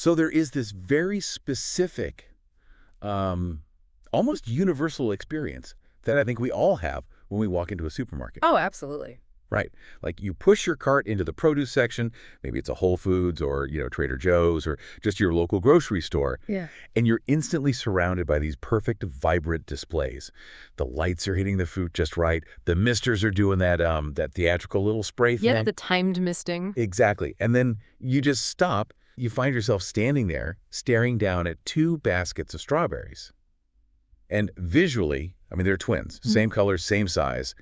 So there is this very specific, um, almost universal experience that I think we all have when we walk into a supermarket. Oh, absolutely. Right. Like you push your cart into the produce section, maybe it's a Whole Foods or, Trader Joe's or just your local grocery store, Yeah. and you're instantly surrounded by these perfect, vibrant displays. The lights are hitting the fruit just right. The misters are doing that theatrical little spray Yet thing. the timed misting. Exactly. And then you just stop. You find yourself standing there, staring down at two baskets of strawberries. And visually, I mean, they're twins, same color, same size.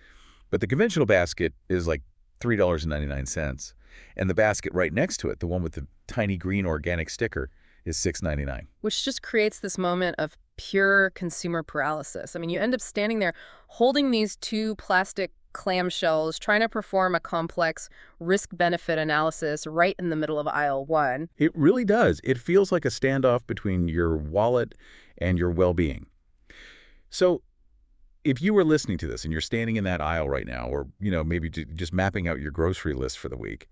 But the conventional basket is like $3.99. And the basket right next to it, the one with the tiny green organic sticker, is $6.99. Which just creates this moment of pure consumer paralysis. I mean, you end up standing there holding these two plastic clamshells, trying to perform a complex risk-benefit analysis right in the middle of aisle one. It really does. It feels like a standoff between your wallet and your well-being. So if you were listening to this and you're standing in that aisle right now, or, maybe just mapping out your grocery list for the week,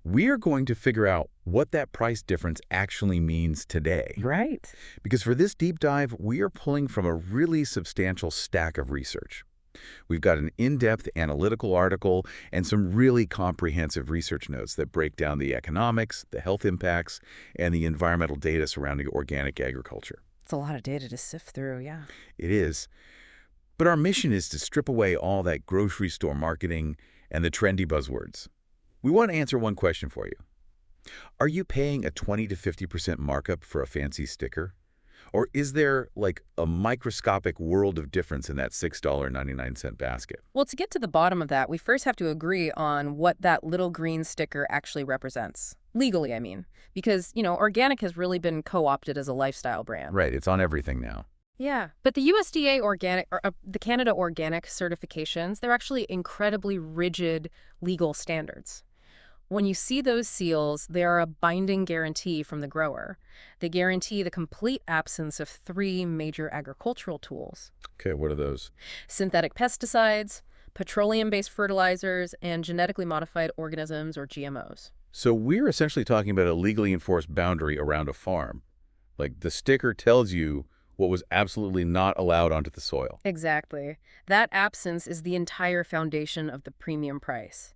we are going to figure out what that price difference actually means today. Right. Because for this deep dive, we are pulling from a really substantial stack of research. We've got an in-depth analytical article and some really comprehensive research notes that break down the economics, the health impacts, and the environmental data surrounding organic agriculture. It's a lot of data to sift through, yeah. It is. But our mission is to strip away all that grocery store marketing and the trendy buzzwords. We want to answer one question for you. Are you paying a 20 to 50% markup for a fancy sticker? Or is there like a microscopic world of difference in that $6.99 basket? Well, to get to the bottom of that, we first have to agree on what that little green sticker actually represents. Legally, I mean. Because, organic has really been co-opted as a lifestyle brand. Right, it's on everything now. Yeah, but the USDA organic, or the Canada Organic certifications, they're actually incredibly rigid legal standards. When you see those seals, they are a binding guarantee from the grower. They guarantee the complete absence of three major agricultural tools: Okay, what are those? synthetic pesticides, petroleum-based fertilizers, and genetically modified organisms, or GMOs. So we're essentially talking about a legally enforced boundary around a farm. Like the sticker tells you what was absolutely not allowed onto the soil. Exactly. That absence is the entire foundation of the premium price.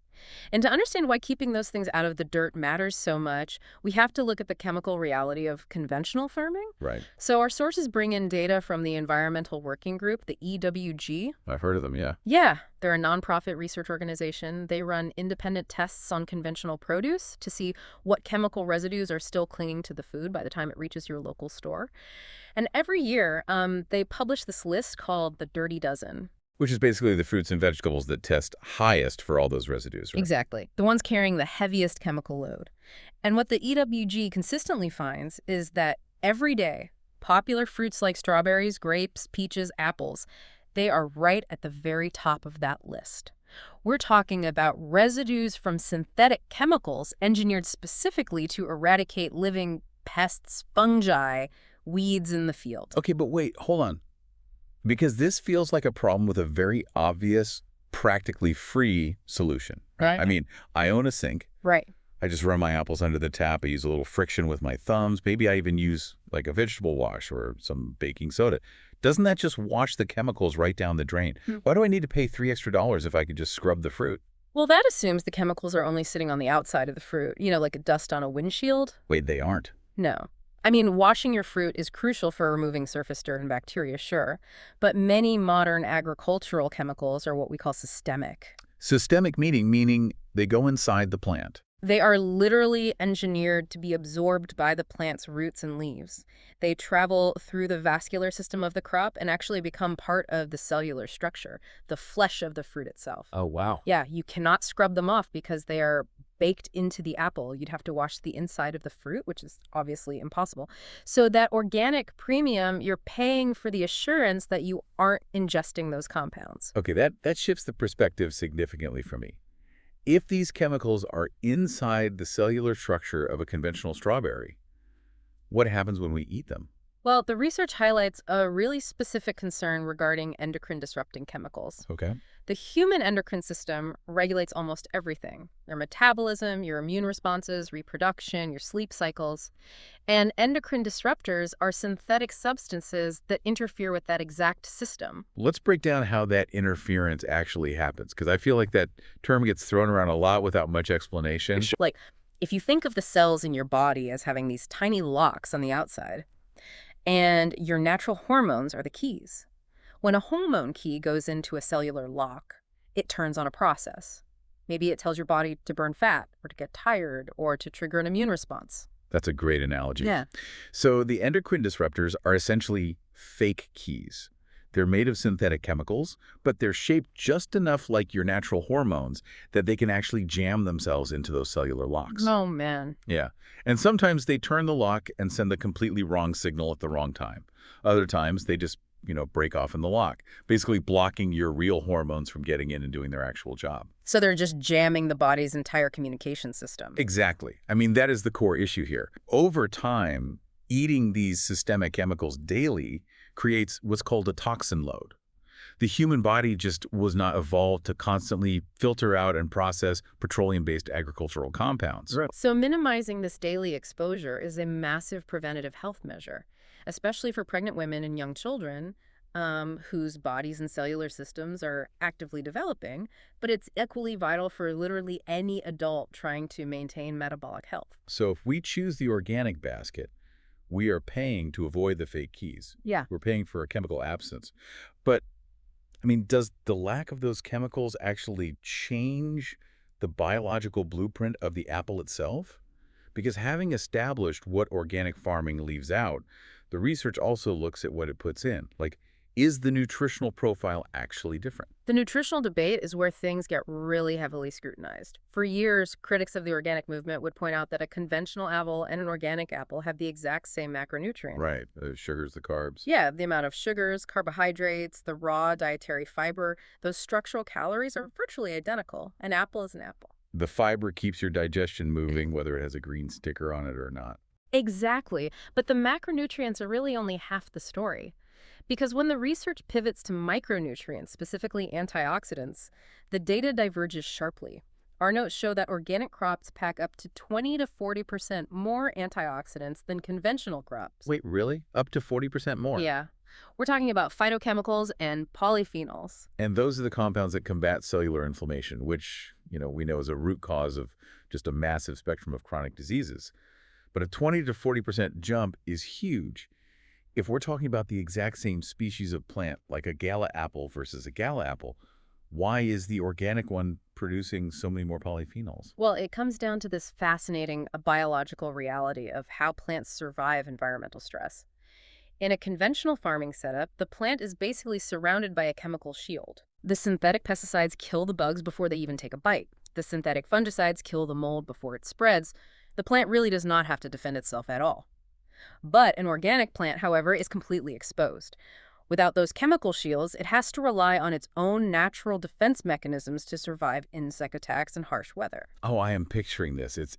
And to understand why keeping those things out of the dirt matters so much, we have to look at the chemical reality of conventional farming. Right. So our sources bring in data from the Environmental Working Group, the EWG. I've heard of them, yeah. Yeah, they're a nonprofit research organization. They run independent tests on conventional produce to see what chemical residues are still clinging to the food by the time it reaches your local store. And every year, they publish this list called the Dirty Dozen. Which is basically the fruits and vegetables that test highest for all those residues, right? Exactly. The ones carrying the heaviest chemical load. And what the EWG consistently finds is that every day, popular fruits like strawberries, grapes, peaches, apples, they are right at the very top of that list. We're talking about residues from synthetic chemicals engineered specifically to eradicate living pests, fungi, weeds in the field. Okay, but wait, hold on. Because this feels like a problem with a very obvious, practically free solution. Right. I mean, I own a sink. Right. I just run my apples under the tap. I use a little friction with my thumbs. Maybe I even use like a vegetable wash or some baking soda. Doesn't that just wash the chemicals right down the drain? Why do I need to pay $3 extra if I could just scrub the fruit? Well, that assumes the chemicals are only sitting on the outside of the fruit, like a dust on a windshield. Wait, they aren't. No. I mean, washing your fruit is crucial for removing surface dirt and bacteria, sure, but many modern agricultural chemicals are what we call systemic. Systemic meaning they go inside the plant. They are literally engineered to be absorbed by the plant's roots and leaves. They travel through the vascular system of the crop and actually become part of the cellular structure, the flesh of the fruit itself. Oh, wow. Yeah, you cannot scrub them off because they are baked into the apple. You'd have to wash the inside of the fruit, which is obviously impossible. So that organic premium, you're paying for the assurance that you aren't ingesting those compounds. Okay, that shifts the perspective significantly for me. If these chemicals are inside the cellular structure of a conventional strawberry, what happens when we eat them? Well, the research highlights a really specific concern regarding endocrine disrupting chemicals. Okay. The human endocrine system regulates almost everything: your metabolism, your immune responses, reproduction, your sleep cycles. And endocrine disruptors are synthetic substances that interfere with that exact system. Let's break down how that interference actually happens, because I feel like that term gets thrown around a lot without much explanation. Like, if you think of the cells in your body as having these tiny locks on the outside, and your natural hormones are the keys. When a hormone key goes into a cellular lock, it turns on a process. Maybe it tells your body to burn fat, or to get tired, or to trigger an immune response. That's a great analogy. Yeah. So the endocrine disruptors are essentially fake keys. They're made of synthetic chemicals, but they're shaped just enough like your natural hormones that they can actually jam themselves into those cellular locks. Oh, man. Yeah. And sometimes they turn the lock and send the completely wrong signal at the wrong time. Other times they just, break off in the lock, basically blocking your real hormones from getting in and doing their actual job. So they're just jamming the body's entire communication system. Exactly. I mean, that is the core issue here. Over time, eating these systemic chemicals daily creates what's called a toxin load. The human body just was not evolved to constantly filter out and process petroleum-based agricultural compounds. Right. So minimizing this daily exposure is a massive preventative health measure, especially for pregnant women and young children whose bodies and cellular systems are actively developing, but it's equally vital for literally any adult trying to maintain metabolic health. So if we choose the organic basket, we are paying to avoid the fake keys. Yeah. We're paying for a chemical absence. But, I mean, does the lack of those chemicals actually change the biological blueprint of the apple itself? Because having established what organic farming leaves out, the research also looks at what it puts in. Like, is the nutritional profile actually different? The nutritional debate is where things get really heavily scrutinized. For years, critics of the organic movement would point out that a conventional apple and an organic apple have the exact same macronutrient. Right. The sugars, the carbs. Yeah, the amount of sugars, carbohydrates, the raw dietary fiber, those structural calories are virtually identical. An apple is an apple. The fiber keeps your digestion moving, whether it has a green sticker on it or not. Exactly. But the macronutrients are really only half the story. Because when the research pivots to micronutrients, specifically antioxidants, the data diverges sharply. Our notes show that organic crops pack up to 20 to 40% more antioxidants than conventional crops. Wait, really? Up to 40% more? Yeah. We're talking about phytochemicals and polyphenols. And those are the compounds that combat cellular inflammation, which, we know is a root cause of just a massive spectrum of chronic diseases. But a 20 to 40% jump is huge. If we're talking about the exact same species of plant, like a gala apple versus a gala apple, why is the organic one producing so many more polyphenols? Well, it comes down to this fascinating biological reality of how plants survive environmental stress. In a conventional farming setup, the plant is basically surrounded by a chemical shield. The synthetic pesticides kill the bugs before they even take a bite. The synthetic fungicides kill the mold before it spreads. The plant really does not have to defend itself at all. But an organic plant, however, is completely exposed. Without those chemical shields, it has to rely on its own natural defense mechanisms to survive insect attacks and harsh weather. Oh, I am picturing this. It's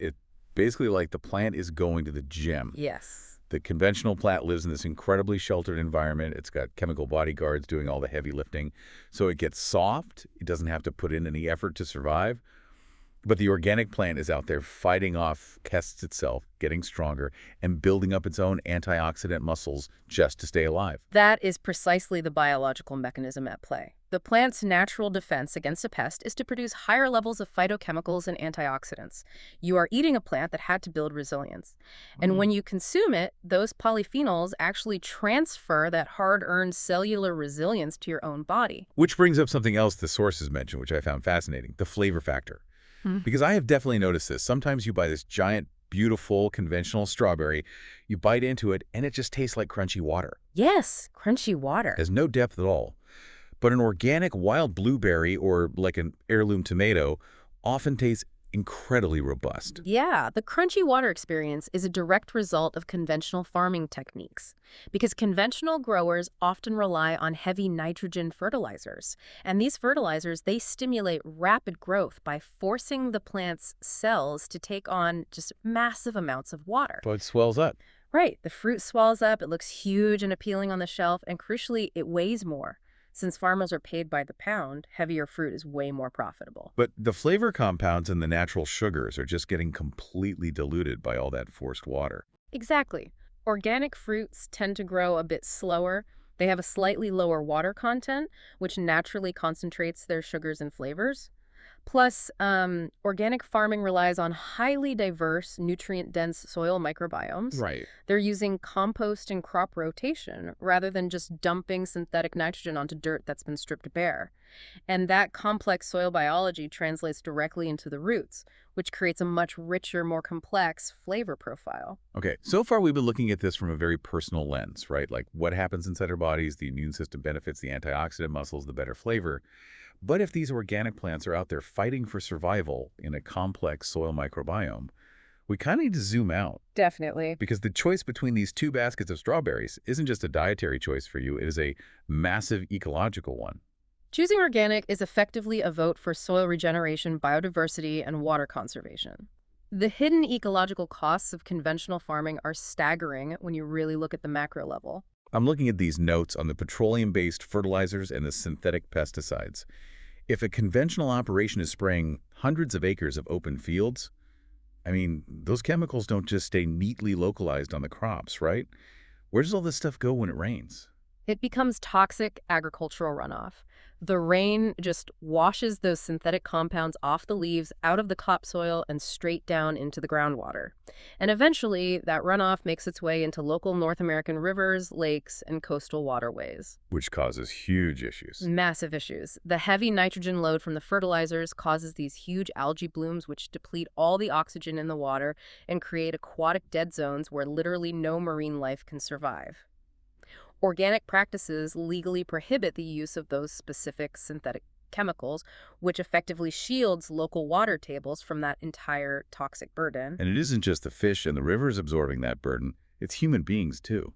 basically like the plant is going to the gym. Yes. The conventional plant lives in this incredibly sheltered environment. It's got chemical bodyguards doing all the heavy lifting. So it gets soft. It doesn't have to put in any effort to survive. But the organic plant is out there fighting off pests itself, getting stronger, and building up its own antioxidant muscles just to stay alive. That is precisely the biological mechanism at play. The plant's natural defense against a pest is to produce higher levels of phytochemicals and antioxidants. You are eating a plant that had to build resilience. And when you consume it, those polyphenols actually transfer that hard-earned cellular resilience to your own body. Which brings up something else the sources mentioned, which I found fascinating, the flavor factor. Because I have definitely noticed this. Sometimes you buy this giant, beautiful, conventional strawberry, you bite into it, and it just tastes like crunchy water. Yes, crunchy water. It has no depth at all. But an organic wild blueberry or like an heirloom tomato often tastes incredibly robust. Yeah, the crunchy water experience is a direct result of conventional farming techniques, because conventional growers often rely on heavy nitrogen fertilizers. And these fertilizers, they stimulate rapid growth by forcing the plant's cells to take on just massive amounts of water. So it swells up. Right, the fruit swells up, it looks huge and appealing on the shelf, and crucially, it weighs more. Since farmers are paid by the pound, heavier fruit is way more profitable. But the flavor compounds and the natural sugars are just getting completely diluted by all that forced water. Exactly. Organic fruits tend to grow a bit slower. They have a slightly lower water content, which naturally concentrates their sugars and flavors. Plus, organic farming relies on highly diverse, nutrient-dense soil microbiomes. Right. They're using compost and crop rotation rather than just dumping synthetic nitrogen onto dirt that's been stripped bare. And that complex soil biology translates directly into the roots, which creates a much richer, more complex flavor profile. Okay, so far we've been looking at this from a very personal lens, right? Like what happens inside our bodies, the immune system benefits, the antioxidant muscles, the better flavor. But if these organic plants are out there fighting for survival in a complex soil microbiome, we kind of need to zoom out Definitely. because the choice between these two baskets of strawberries isn't just a dietary choice for you, it is a massive ecological one. Choosing organic is effectively a vote for soil regeneration, biodiversity, and water conservation. The hidden ecological costs of conventional farming are staggering when you really look at the macro level. I'm looking at these notes on the petroleum-based fertilizers and the synthetic pesticides. If a conventional operation is spraying hundreds of acres of open fields, I mean, those chemicals don't just stay neatly localized on the crops, right? Where does all this stuff go when it rains? It becomes toxic agricultural runoff. The rain just washes those synthetic compounds off the leaves, out of the topsoil, and straight down into the groundwater. And eventually, that runoff makes its way into local North American rivers, lakes, and coastal waterways. Which causes huge issues. Massive issues. The heavy nitrogen load from the fertilizers causes these huge algae blooms which deplete all the oxygen in the water and create aquatic dead zones where literally no marine life can survive. Organic practices legally prohibit the use of those specific synthetic chemicals, which effectively shields local water tables from that entire toxic burden. And it isn't just the fish and the rivers absorbing that burden, it's human beings too.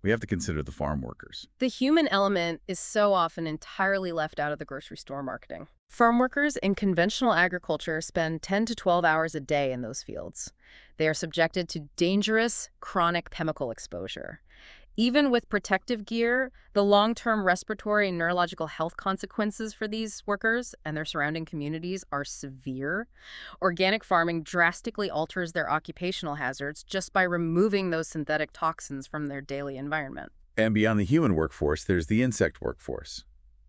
We have to consider the farm workers. The human element is so often entirely left out of the grocery store marketing. Farm workers in conventional agriculture spend 10 to 12 hours a day in those fields. They are subjected to dangerous, chronic chemical exposure. Even with protective gear, the long-term respiratory and neurological health consequences for these workers and their surrounding communities are severe. Organic farming drastically alters their occupational hazards just by removing those synthetic toxins from their daily environment. And beyond the human workforce, there's the insect workforce.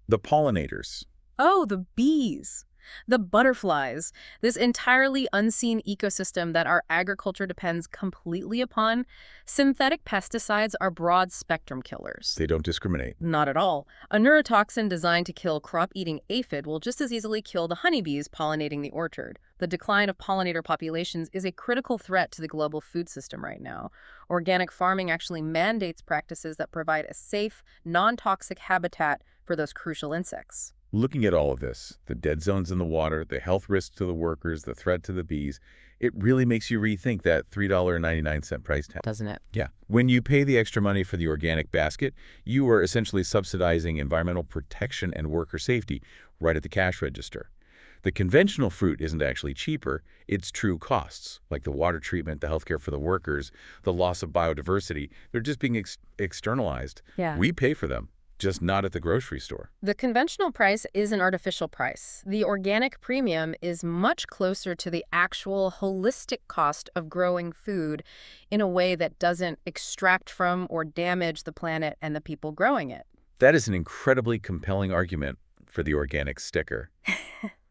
The pollinators. Oh, the bees, the butterflies, this entirely unseen ecosystem that our agriculture depends completely upon. Synthetic pesticides are broad-spectrum killers. They don't discriminate. Not at all. A neurotoxin designed to kill crop-eating aphid will just as easily kill the honeybees pollinating the orchard. The decline of pollinator populations is a critical threat to the global food system right now. Organic farming actually mandates practices that provide a safe, non-toxic habitat for those crucial insects. Looking at all of this, the dead zones in the water, the health risks to the workers, the threat to the bees, it really makes you rethink that $3.99 price tag. Doesn't it? Yeah. When you pay the extra money for the organic basket, you are essentially subsidizing environmental protection and worker safety right at the cash register. The conventional fruit isn't actually cheaper, it's true costs, like the water treatment, the healthcare for the workers, the loss of biodiversity. They're just being externalized. Yeah. We pay for them, just not at the grocery store. The conventional price is an artificial price. The organic premium is much closer to the actual holistic cost of growing food in a way that doesn't extract from or damage the planet and the people growing it. That is an incredibly compelling argument for the organic sticker.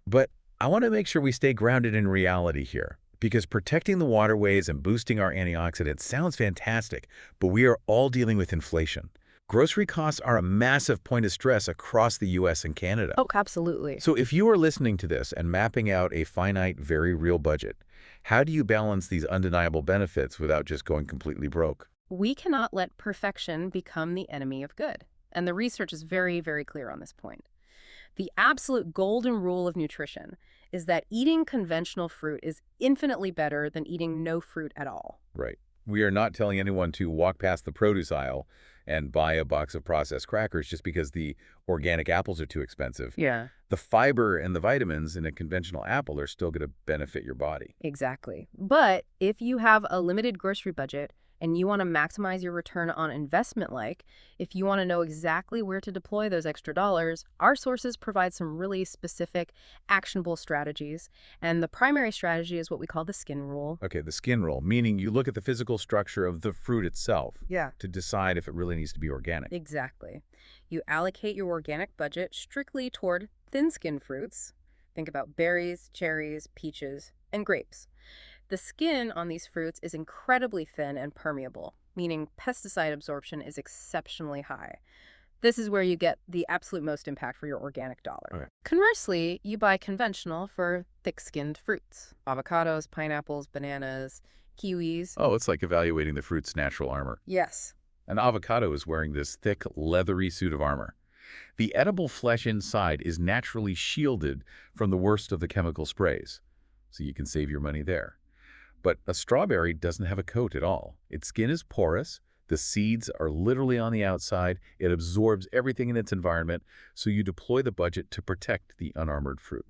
But I want to make sure we stay grounded in reality here, because protecting the waterways and boosting our antioxidants sounds fantastic, but we are all dealing with inflation. Grocery costs are a massive point of stress across the U.S. and Canada. Oh, absolutely. So if you are listening to this and mapping out a finite, very real budget, how do you balance these undeniable benefits without just going completely broke? We cannot let perfection become the enemy of good. And the research is very, very clear on this point. The absolute golden rule of nutrition is that eating conventional fruit is infinitely better than eating no fruit at all. Right. We are not telling anyone to walk past the produce aisle and buy a box of processed crackers just because the organic apples are too expensive. Yeah. The fiber and the vitamins in a conventional apple are still going to benefit your body. Exactly. But if you have a limited grocery budget and you want to maximize your return on investment, if you want to know exactly where to deploy those extra dollars, our sources provide some really specific, actionable strategies. And the primary strategy is what we call the skin rule. Okay, the skin roll, meaning you look at the physical structure of the fruit itself Yeah. to decide if it really needs to be organic. Exactly. You allocate your organic budget strictly toward thin-skinned fruits. Think about berries, cherries, peaches, and grapes. The skin on these fruits is incredibly thin and permeable, meaning pesticide absorption is exceptionally high. This is where you get the absolute most impact for your organic dollar. Okay. Conversely, you buy conventional for thick-skinned fruits. Avocados, pineapples, bananas, kiwis. Oh, it's like evaluating the fruit's natural armor. Yes. An avocado is wearing this thick, leathery suit of armor. The edible flesh inside is naturally shielded from the worst of the chemical sprays, so you can save your money there. But a strawberry doesn't have a coat at all. Its skin is porous, the seeds are literally on the outside, it absorbs everything in its environment, so you deploy the budget to protect the unarmored fruit.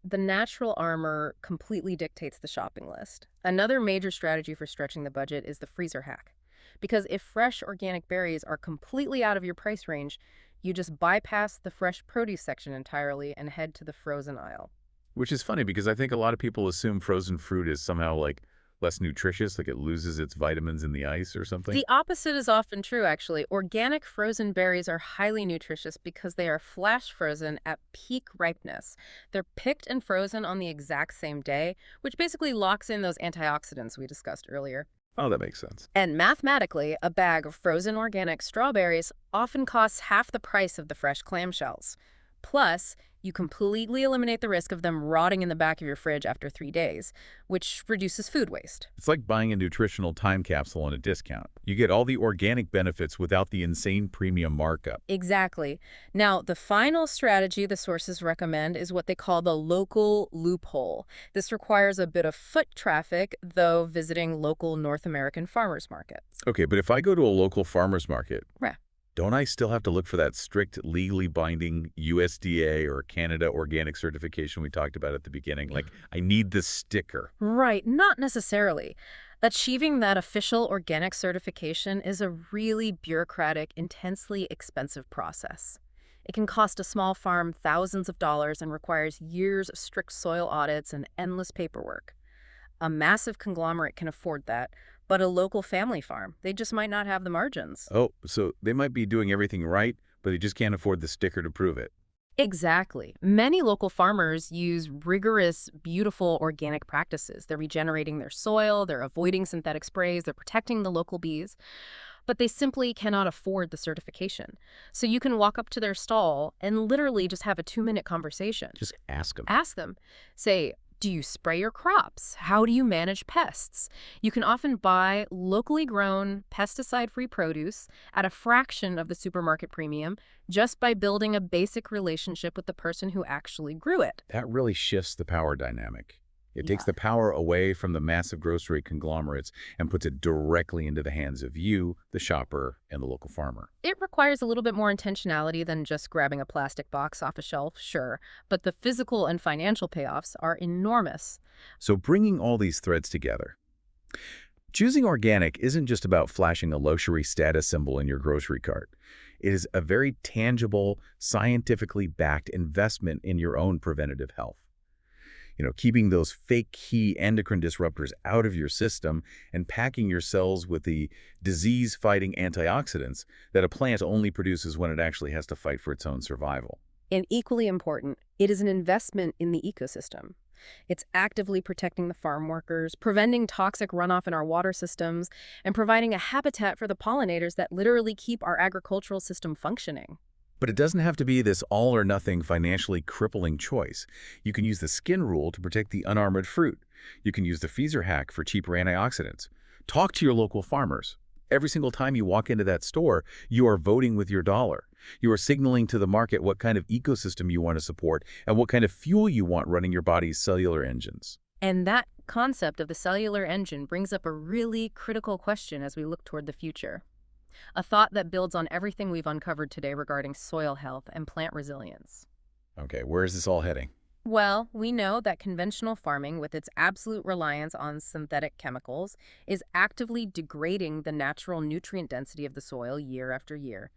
The natural armor completely dictates the shopping list. Another major strategy for stretching the budget is the freezer hack. Because if fresh organic berries are completely out of your price range, you just bypass the fresh produce section entirely and head to the frozen aisle. Which is funny because I think a lot of people assume frozen fruit is somehow like less nutritious, like it loses its vitamins in the ice or something. The opposite is often true, actually. Organic frozen berries are highly nutritious because they are flash frozen at peak ripeness. They're picked and frozen on the exact same day, which basically locks in those antioxidants we discussed earlier. Oh, that makes sense. And mathematically, a bag of frozen organic strawberries often costs half the price of the fresh clamshells. Plus, you completely eliminate the risk of them rotting in the back of your fridge after 3 days, which reduces food waste. It's like buying a nutritional time capsule on a discount. You get all the organic benefits without the insane premium markup. Exactly. Now, the final strategy the sources recommend is what they call the local loophole. This requires a bit of foot traffic, though visiting local North American farmers markets. Okay, but if I go to a local farmer's market, Yeah. don't I still have to look for that strict, legally binding USDA or Canada organic certification we talked about at the beginning? Like, I need the sticker. Right, not necessarily. Achieving that official organic certification is a really bureaucratic, intensely expensive process. It can cost a small farm thousands of dollars and requires years of strict soil audits and endless paperwork. A massive conglomerate can afford that, but a local family farm, they just might not have the margins. Oh, so they might be doing everything right, but they just can't afford the sticker to prove it. Exactly. Many local farmers use rigorous, beautiful organic practices. They're regenerating their soil, they're avoiding synthetic sprays, they're protecting the local bees, but they simply cannot afford the certification. So you can walk up to their stall and literally just have a 2-minute conversation. Just ask them. Ask them, say, do you spray your crops? How do you manage pests? You can often buy locally grown, pesticide-free produce at a fraction of the supermarket premium just by building a basic relationship with the person who actually grew it. That really shifts the power dynamic. It takes Yeah. the power away from the massive grocery conglomerates and puts it directly into the hands of you, the shopper, and the local farmer. It requires a little bit more intentionality than just grabbing a plastic box off a shelf, sure, but the physical and financial payoffs are enormous. So bringing all these threads together, choosing organic isn't just about flashing a luxury status symbol in your grocery cart. It is a very tangible, scientifically backed investment in your own preventative health. Keeping those fake key endocrine disruptors out of your system and packing your cells with the disease-fighting antioxidants that a plant only produces when it actually has to fight for its own survival. And equally important, it is an investment in the ecosystem. It's actively protecting the farm workers, preventing toxic runoff in our water systems, and providing a habitat for the pollinators that literally keep our agricultural system functioning. But it doesn't have to be this all-or-nothing financially crippling choice. You can use the skin rule to protect the unarmored fruit. You can use the freezer hack for cheaper antioxidants. Talk to your local farmers. Every single time you walk into that store, you are voting with your dollar. You are signaling to the market what kind of ecosystem you want to support and what kind of fuel you want running your body's cellular engines. And that concept of the cellular engine brings up a really critical question as we look toward the future. A thought that builds on everything we've uncovered today regarding soil health and plant resilience. Okay, where is this all heading? Well, we know that conventional farming, with its absolute reliance on synthetic chemicals, is actively degrading the natural nutrient density of the soil year after year.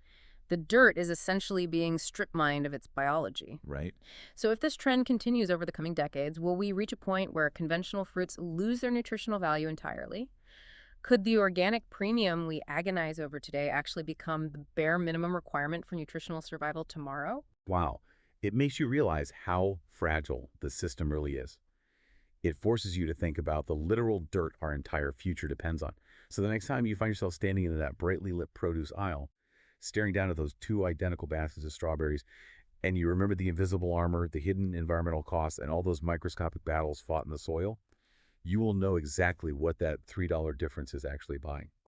The dirt is essentially being strip mined of its biology. Right? So, if this trend continues over the coming decades, will we reach a point where conventional fruits lose their nutritional value entirely? Could the organic premium we agonize over today actually become the bare minimum requirement for nutritional survival tomorrow? Wow. It makes you realize how fragile the system really is. It forces you to think about the literal dirt our entire future depends on. So the next time you find yourself standing in that brightly lit produce aisle, staring down at those two identical baskets of strawberries, and you remember the invisible armor, the hidden environmental costs, and all those microscopic battles fought in the soil, you will know exactly what that $3 difference is actually buying.